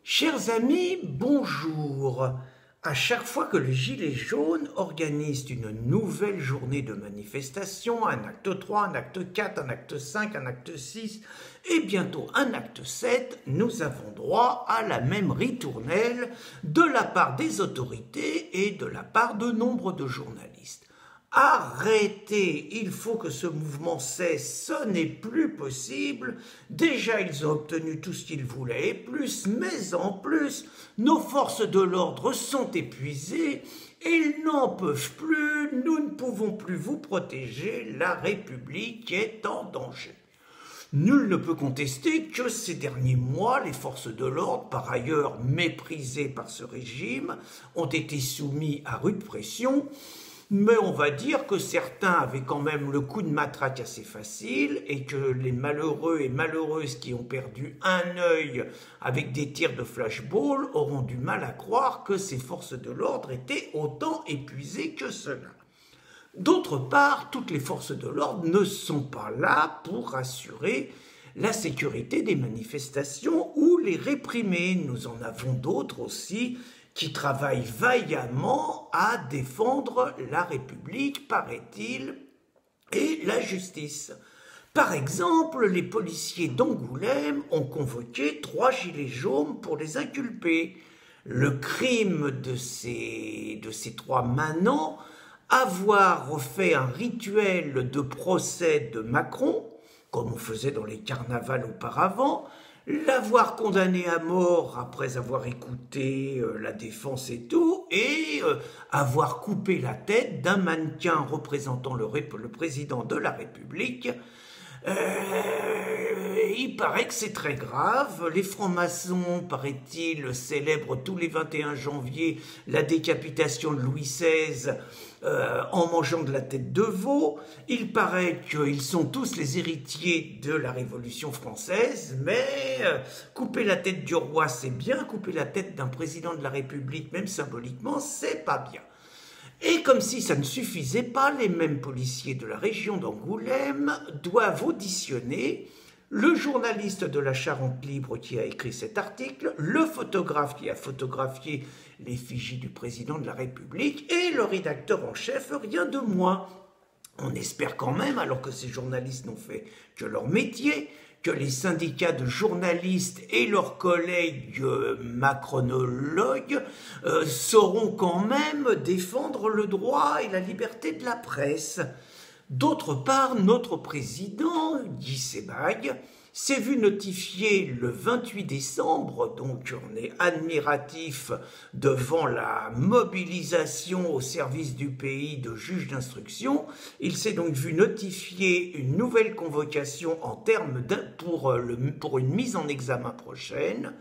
Chers amis, bonjour. À chaque fois que les Gilets jaunes organisent une nouvelle journée de manifestation, un acte 3, un acte 4, un acte 5, un acte 6 et bientôt un acte 7, nous avons droit à la même ritournelle de la part des autorités et de la part de nombre de journalistes. Arrêtez, il faut que ce mouvement cesse, ce n'est plus possible. Déjà, ils ont obtenu tout ce qu'ils voulaient et plus, mais en plus, nos forces de l'ordre sont épuisées et ils n'en peuvent plus, nous ne pouvons plus vous protéger, la République est en danger. Nul ne peut contester que ces derniers mois, les forces de l'ordre, par ailleurs méprisées par ce régime, ont été soumis à rude pression. Mais on va dire que certains avaient quand même le coup de matraque assez facile et que les malheureux et malheureuses qui ont perdu un œil avec des tirs de flashball auront du mal à croire que ces forces de l'ordre étaient autant épuisées que cela. D'autre part, toutes les forces de l'ordre ne sont pas là pour assurer la sécurité des manifestations ou les réprimer. Nous en avons d'autres aussi qui travaillent vaillamment à défendre la République, paraît-il, et la justice. Par exemple, les policiers d'Angoulême ont convoqué 3 gilets jaunes pour les inculper. Le crime de ces 3 manants, avoir fait un rituel de procès de Macron, comme on faisait dans les carnavals auparavant, l'avoir condamné à mort après avoir écouté la défense et tout, et avoir coupé la tête d'un mannequin représentant le président de la République. Il paraît que c'est très grave. Les francs-maçons, paraît-il, célèbrent tous les 21 janvier la décapitation de Louis XVI en mangeant de la tête de veau. Il paraît qu'ils sont tous les héritiers de la Révolution française, mais couper la tête du roi, c'est bien. Couper la tête d'un président de la République, même symboliquement, c'est pas bien. Et comme si ça ne suffisait pas, les mêmes policiers de la région d'Angoulême doivent auditionner le journaliste de la Charente Libre qui a écrit cet article, le photographe qui a photographié l'effigie du président de la République et le rédacteur en chef, rien de moins. On espère quand même, alors que ces journalistes n'ont fait que leur métier, que les syndicats de journalistes et leurs collègues macronologues sauront quand même défendre le droit et la liberté de la presse. D'autre part, notre président, Guy Sebagne, s'est vu notifier le 28 décembre, donc on est admiratif devant la mobilisation au service du pays de juges d'instruction, il s'est donc vu notifier une nouvelle convocation en termes pour une mise en examen prochaine.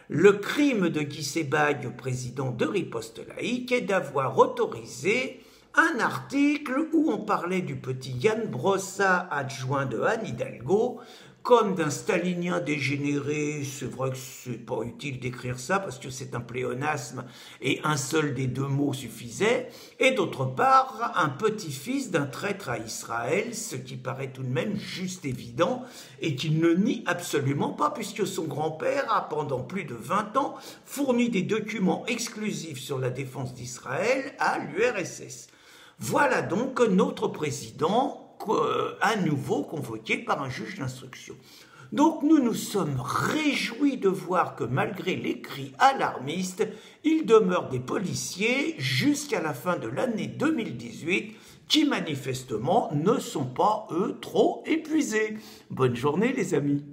Le crime de Guy Sebagne, président de Riposte Laïque, est d'avoir autorisé un article où on parlait du petit Yann Brossa, adjoint de Anne Hidalgo, comme d'un stalinien dégénéré. C'est vrai que c'est pas utile d'écrire ça parce que c'est un pléonasme et un seul des 2 mots suffisait. Et d'autre part, un petit-fils d'un traître à Israël, ce qui paraît tout de même juste évident et qu'il ne nie absolument pas puisque son grand-père a pendant plus de 20 ans fourni des documents exclusifs sur la défense d'Israël à l'URSS. Voilà donc notre président à nouveau convoqué par un juge d'instruction. Donc nous nous sommes réjouis de voir que malgré les cris alarmistes, il demeure des policiers jusqu'à la fin de l'année 2018 qui manifestement ne sont pas, eux, trop épuisés. Bonne journée les amis.